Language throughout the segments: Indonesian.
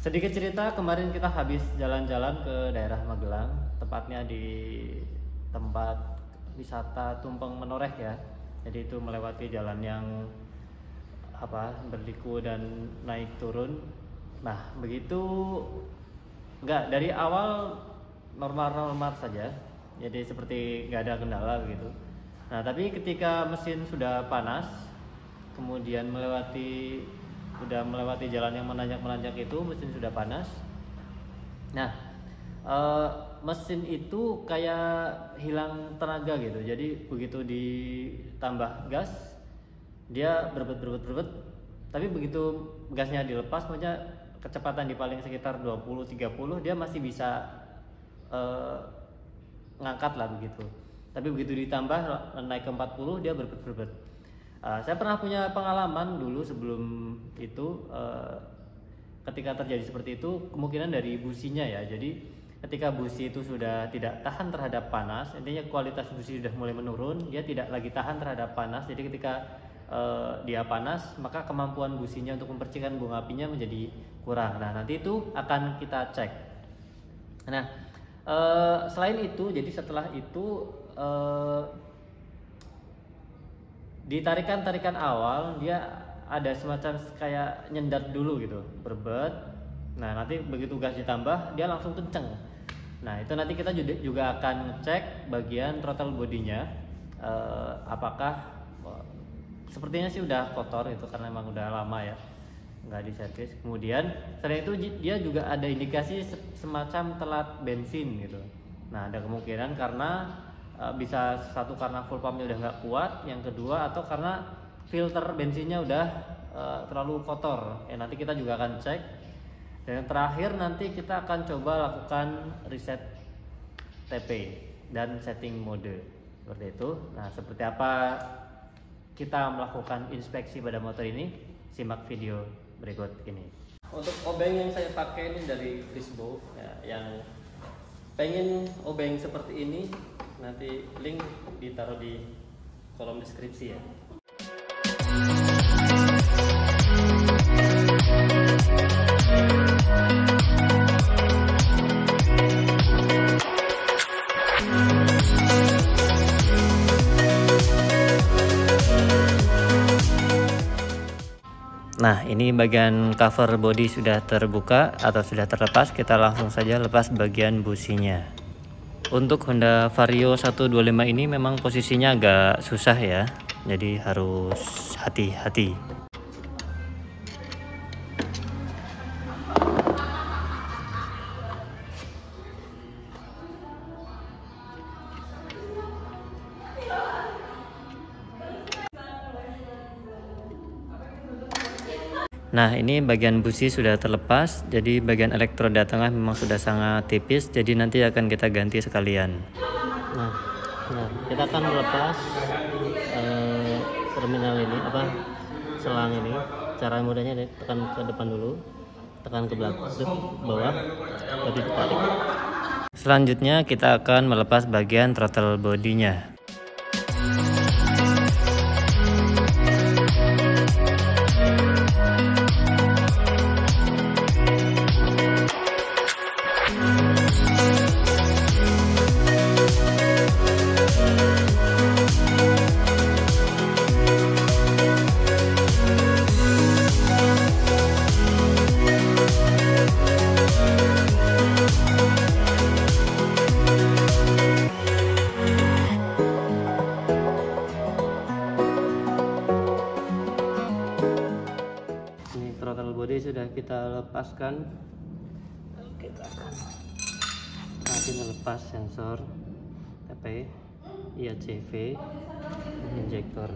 Sedikit cerita, kemarin kita habis jalan-jalan ke daerah Magelang, tepatnya di tempat wisata Tumpeng Menoreh ya. Jadi itu melewati jalan yang berliku dan naik turun. Nah, begitu enggak dari awal normal-normal saja. Jadi seperti nggak ada kendala begitu. Nah, tapi ketika mesin sudah panas, kemudian udah melewati jalan yang menanjak-menanjak itu, mesin sudah panas. Nah, mesin itu kayak hilang tenaga gitu. Jadi begitu ditambah gas, dia berebet. Tapi begitu gasnya dilepas, maksudnya kecepatan di paling sekitar 20-30, dia masih bisa ngangkat lah begitu. Tapi begitu ditambah naik ke 40, dia berebet. Saya pernah punya pengalaman dulu sebelum itu, ketika terjadi seperti itu kemungkinan dari businya ya. Jadi ketika busi itu sudah tidak tahan terhadap panas, intinya kualitas busi sudah mulai menurun, dia tidak lagi tahan terhadap panas. Jadi ketika dia panas, maka kemampuan businya untuk mempercikan bunga apinya menjadi kurang. Nah, nanti itu akan kita cek. Nah, selain itu, jadi setelah itu di tarikan awal dia ada semacam kayak nyendar dulu gitu, berbet. Nah, nanti begitu gas ditambah dia langsung kenceng. Nah, itu nanti kita juga akan ngecek bagian throttle bodinya, apakah sepertinya sih udah kotor itu karena emang udah lama ya nggak diservis. Kemudian selain itu dia juga ada indikasi semacam telat bensin gitu. Nah, ada kemungkinan karena bisa satu karena full pumpnya udah nggak kuat, yang kedua atau karena filter bensinnya udah terlalu kotor ya. Nanti kita juga akan cek. Dan yang terakhir nanti kita akan coba lakukan reset TP dan setting mode seperti itu. Nah, seperti apa kita melakukan inspeksi pada motor ini, simak video berikut ini. Untuk obeng yang saya pakai ini dari Crisbo ya, yang pengen obeng seperti ini nanti link ditaruh di kolom deskripsi ya. Nah, ini bagian cover body sudah terbuka atau sudah terlepas. Kita langsung saja lepas bagian businya. Untuk Honda Vario 125 ini memang posisinya agak susah ya, jadi harus hati-hati. Nah, ini bagian busi sudah terlepas, jadi bagian elektroda tengah memang sudah sangat tipis, jadi nanti akan kita ganti sekalian. Nah kita akan melepas terminal ini, selang ini. Cara mudahnya tekan ke depan dulu, tekan ke belakang, bawah, baru ditarik. Selanjutnya kita akan melepas bagian throttle bodinya. Throttle body sudah kita lepaskan. Kita akan nanti melepas sensor TP, IACV, injektor.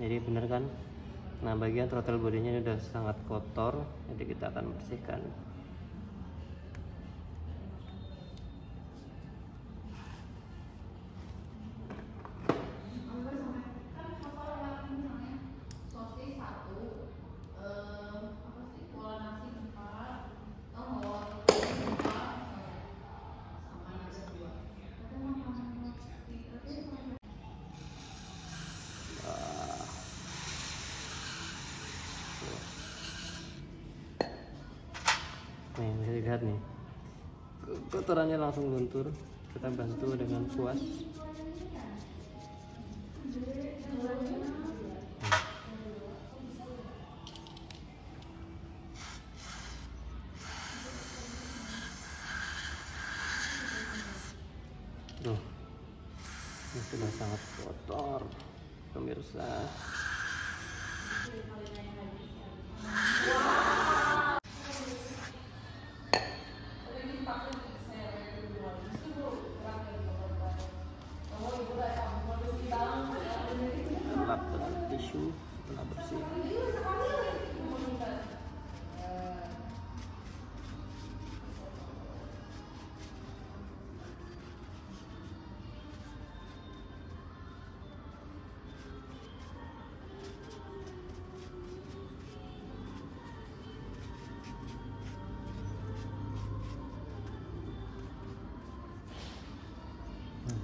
jadi bener kan. Nah bagian throttle bodinya ini udah sangat kotor, jadi kita akan bersihkan. Nih bisa dilihat nih, kotorannya langsung luntur. Kita bantu dengan kuas. Tuh, ini sudah sangat kotor pemirsa. Lap dengan tisu setelah bersih.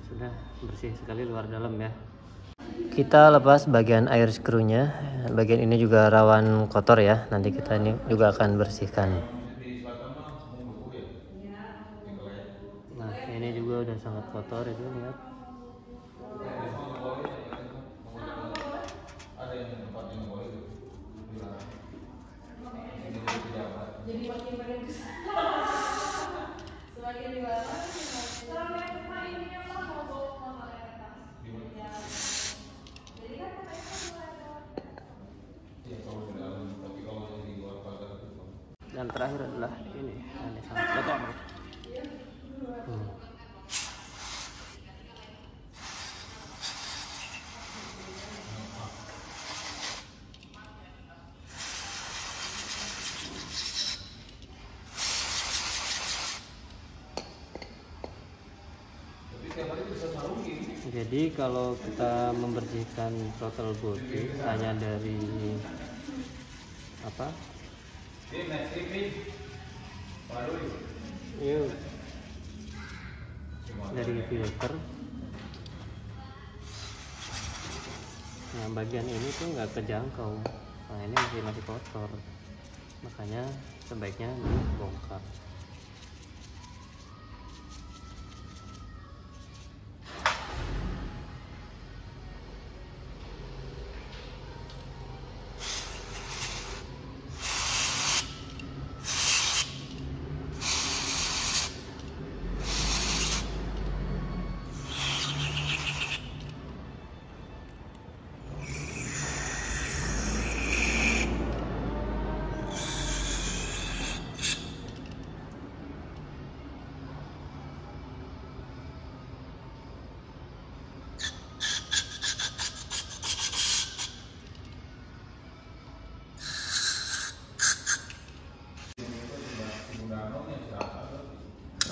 Sudah bersih sekali luar dalam ya. Kita lepas bagian air skrunya. Bagian ini juga rawan kotor ya. Nanti kita ini juga akan bersihkan. Nah ini juga udah sangat kotor itu, lihat. Dan terakhir adalah ini sangat kotor. Jadi kalau kita membersihkan throttle body hanya dari apa? Dari filter. Nah bagian ini tuh nggak kejangkau. Nah ini masih kotor, makanya sebaiknya dibongkar.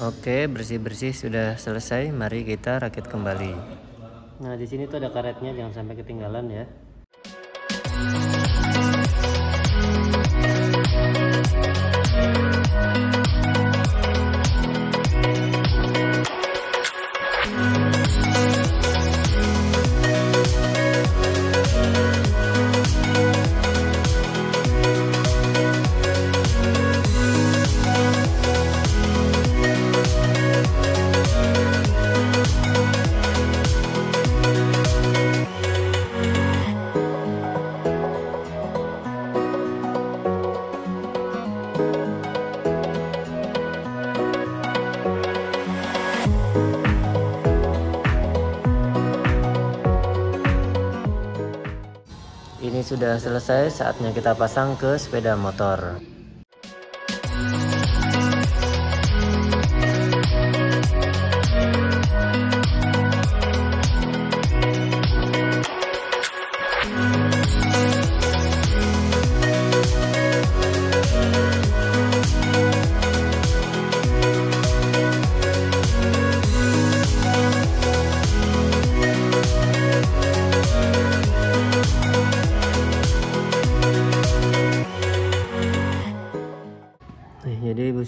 Oke, bersih-bersih sudah selesai. Mari kita rakit kembali. Nah, di sini tuh ada karetnya, jangan sampai ketinggalan ya. Ini sudah selesai, saatnya kita pasang ke sepeda motor.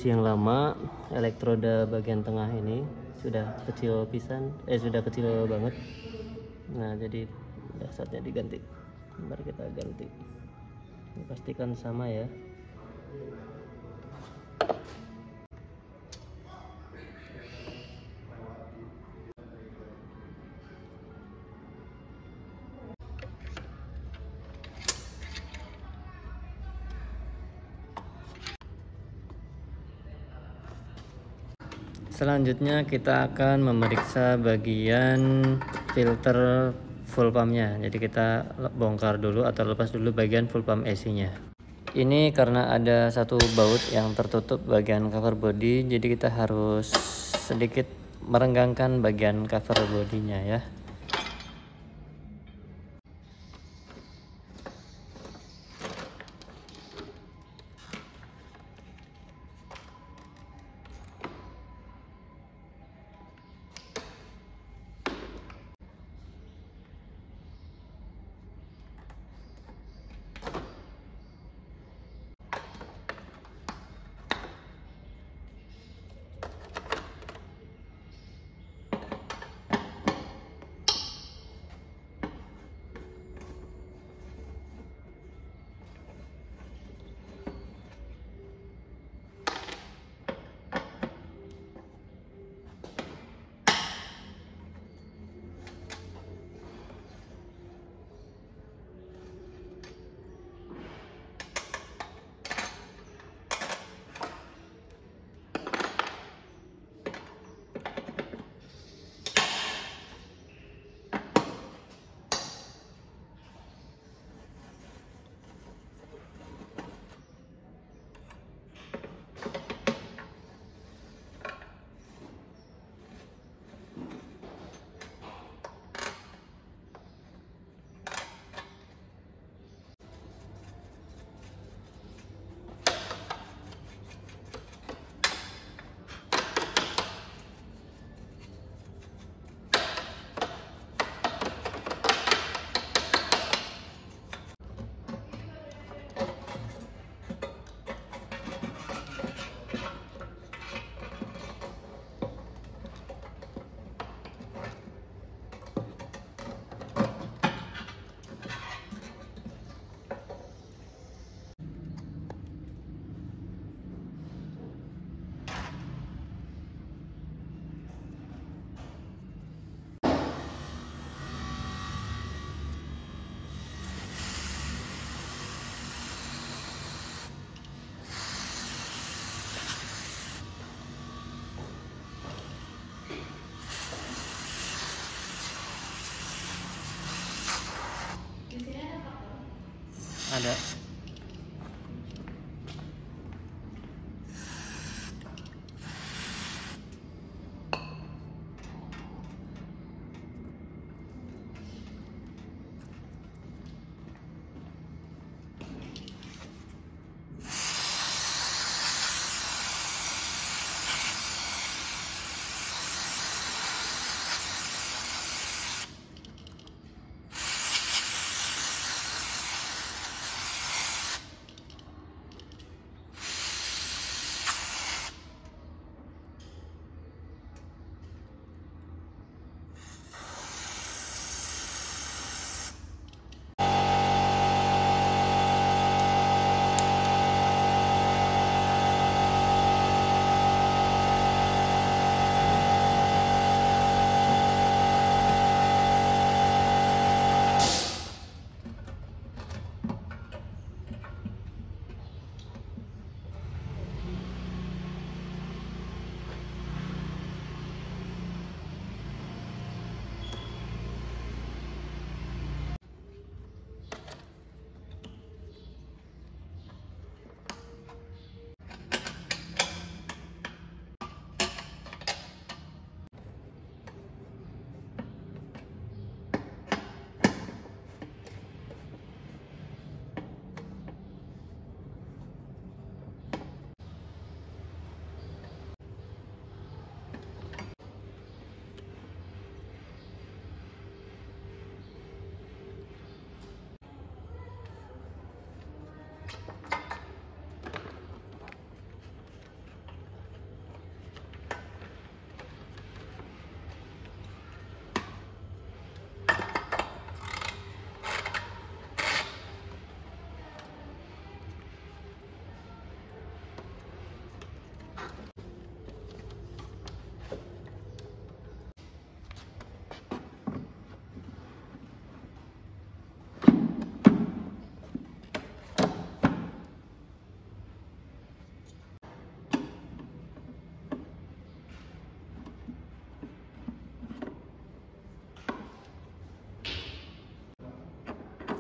kondisi yang lama, elektroda bagian tengah ini sudah kecil pisan, sudah kecil banget. Nah, jadi udah saatnya diganti. Mari kita ganti. Pastikan sama ya. Selanjutnya kita akan memeriksa bagian filter full pumpnya. Jadi kita bongkar dulu atau lepas dulu bagian full pump AC-nya. Ini karena ada satu baut yang tertutup bagian cover body, jadi kita harus sedikit merenggangkan bagian cover bodinya ya.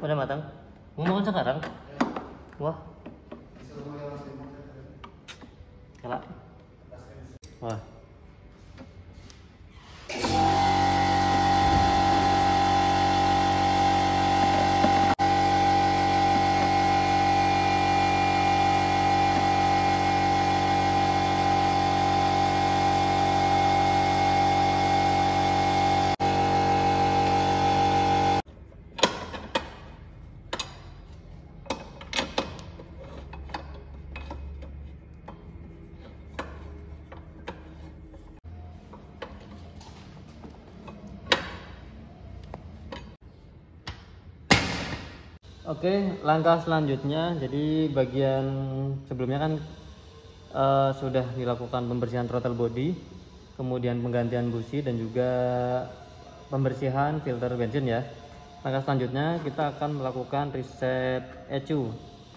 Udah matang? Mau makan sekarang? Wah. Kalah. Wah. Oke, langkah selanjutnya, jadi bagian sebelumnya kan sudah dilakukan pembersihan throttle body, kemudian penggantian busi dan juga pembersihan filter bensin ya. Langkah selanjutnya kita akan melakukan reset ECU.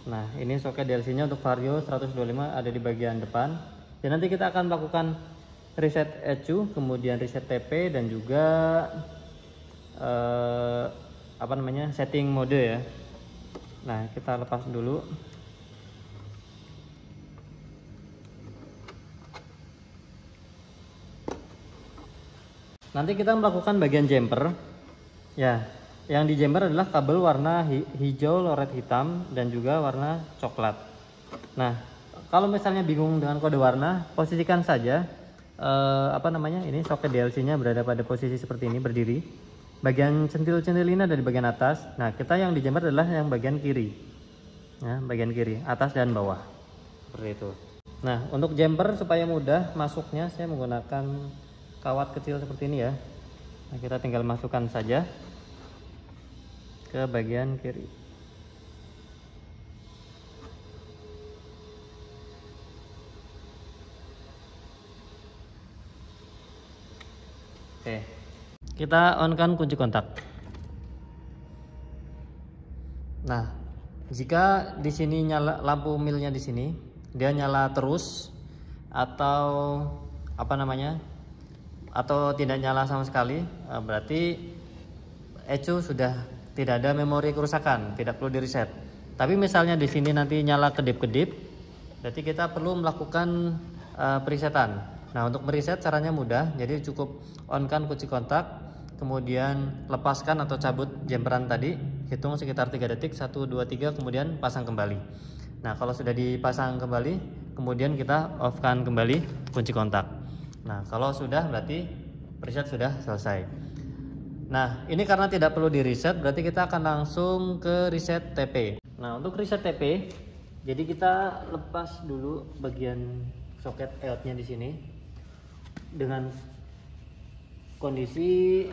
Nah, ini soket DLC-nya untuk Vario 125 ada di bagian depan. Dan nanti kita akan melakukan reset ECU, kemudian reset TP dan juga setting mode ya. Nah, kita lepas dulu. Nanti kita melakukan bagian jumper. Ya, yang di jumper adalah kabel warna hijau, loret hitam dan juga warna coklat. Nah, kalau misalnya bingung dengan kode warna, posisikan saja ini soket DLC-nya berada pada posisi seperti ini, berdiri. Bagian centil-centil ini ada di bagian atas. Nah, kita yang di jumper adalah yang bagian kiri. Ya, bagian kiri, atas dan bawah. Seperti itu. Nah, untuk jumper supaya mudah masuknya, saya menggunakan kawat kecil seperti ini ya. Nah, kita tinggal masukkan saja ke bagian kiri. Oke. Kita on-kan kunci kontak. Nah, jika di sini nyala lampu milnya di sini, dia nyala terus atau atau tidak nyala sama sekali, berarti ECU sudah tidak ada memori kerusakan, tidak perlu di reset. Tapi misalnya di sini nanti nyala kedip-kedip, berarti kita perlu melakukan presetan. Nah, untuk mereset caranya mudah, jadi cukup on-kan kunci kontak, kemudian lepaskan atau cabut jumperan tadi, hitung sekitar 3 detik, 1, 2, 3, kemudian pasang kembali. Nah, kalau sudah dipasang kembali, kemudian kita off-kan kembali kunci kontak. Nah, kalau sudah berarti preset sudah selesai. Nah, ini karena tidak perlu di reset, berarti kita akan langsung ke reset TP. Nah, untuk reset TP, jadi kita lepas dulu bagian soket EOT-nya di sini dengan kondisi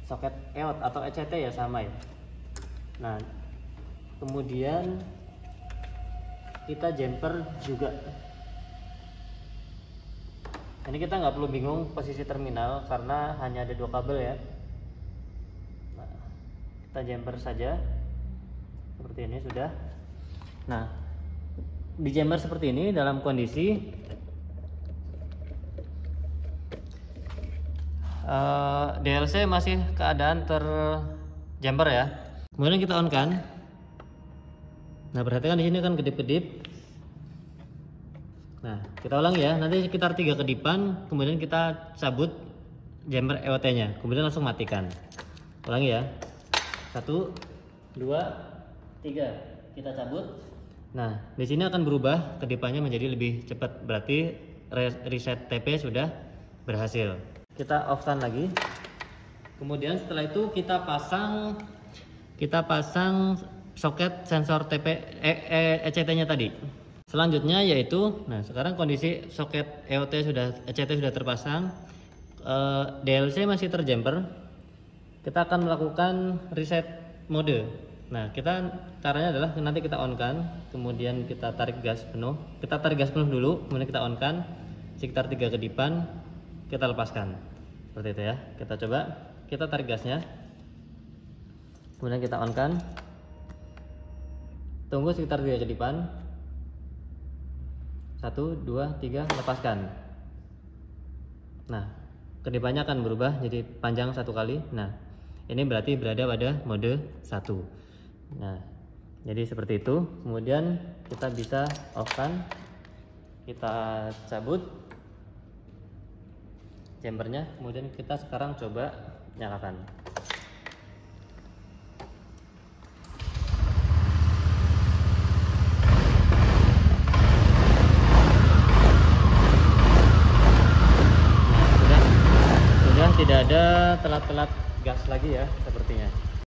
soket EOT atau ECT ya, sama ya. Nah, kemudian kita jumper juga. Ini kita nggak perlu bingung posisi terminal karena hanya ada 2 kabel ya. Nah, kita jumper saja seperti ini sudah. Nah, di jumper seperti ini dalam kondisi DLC masih keadaan terjumper ya. Kemudian kita on kan. Nah, perhatikan di sini kan kedip-kedip. Nah, kita ulangi ya. Nanti sekitar 3 kedipan, kemudian kita cabut jumper EOT-nya, kemudian langsung matikan. Ulangi ya. 1, 2, 3. Kita cabut. Nah, di sini akan berubah kedipannya menjadi lebih cepat. Berarti reset TP sudah berhasil. Kita off-kan lagi. Kemudian setelah itu kita pasang soket sensor TP ECT-nya tadi. Selanjutnya yaitu, nah sekarang kondisi soket ECT sudah terpasang, DLC masih terjumper. Kita akan melakukan reset mode. Nah, caranya adalah nanti kita on kan, kemudian kita tarik gas penuh. Kita tarik gas penuh dulu, kemudian kita on kan sekitar 3 kedipan, kita lepaskan. Seperti itu ya. Kita coba, kita tarik gasnya. Kemudian kita on kan. Tunggu sekitar 3 kedipan. 1, 2, 3, lepaskan. Nah, kedipannya akan berubah jadi panjang 1 kali. Nah, ini berarti berada pada mode 1. Nah, jadi seperti itu. Kemudian kita bisa off-kan. Kita cabut chambernya, kemudian kita sekarang coba nyalakan. Nah, sudah tidak ada telat-telat gas lagi ya sepertinya.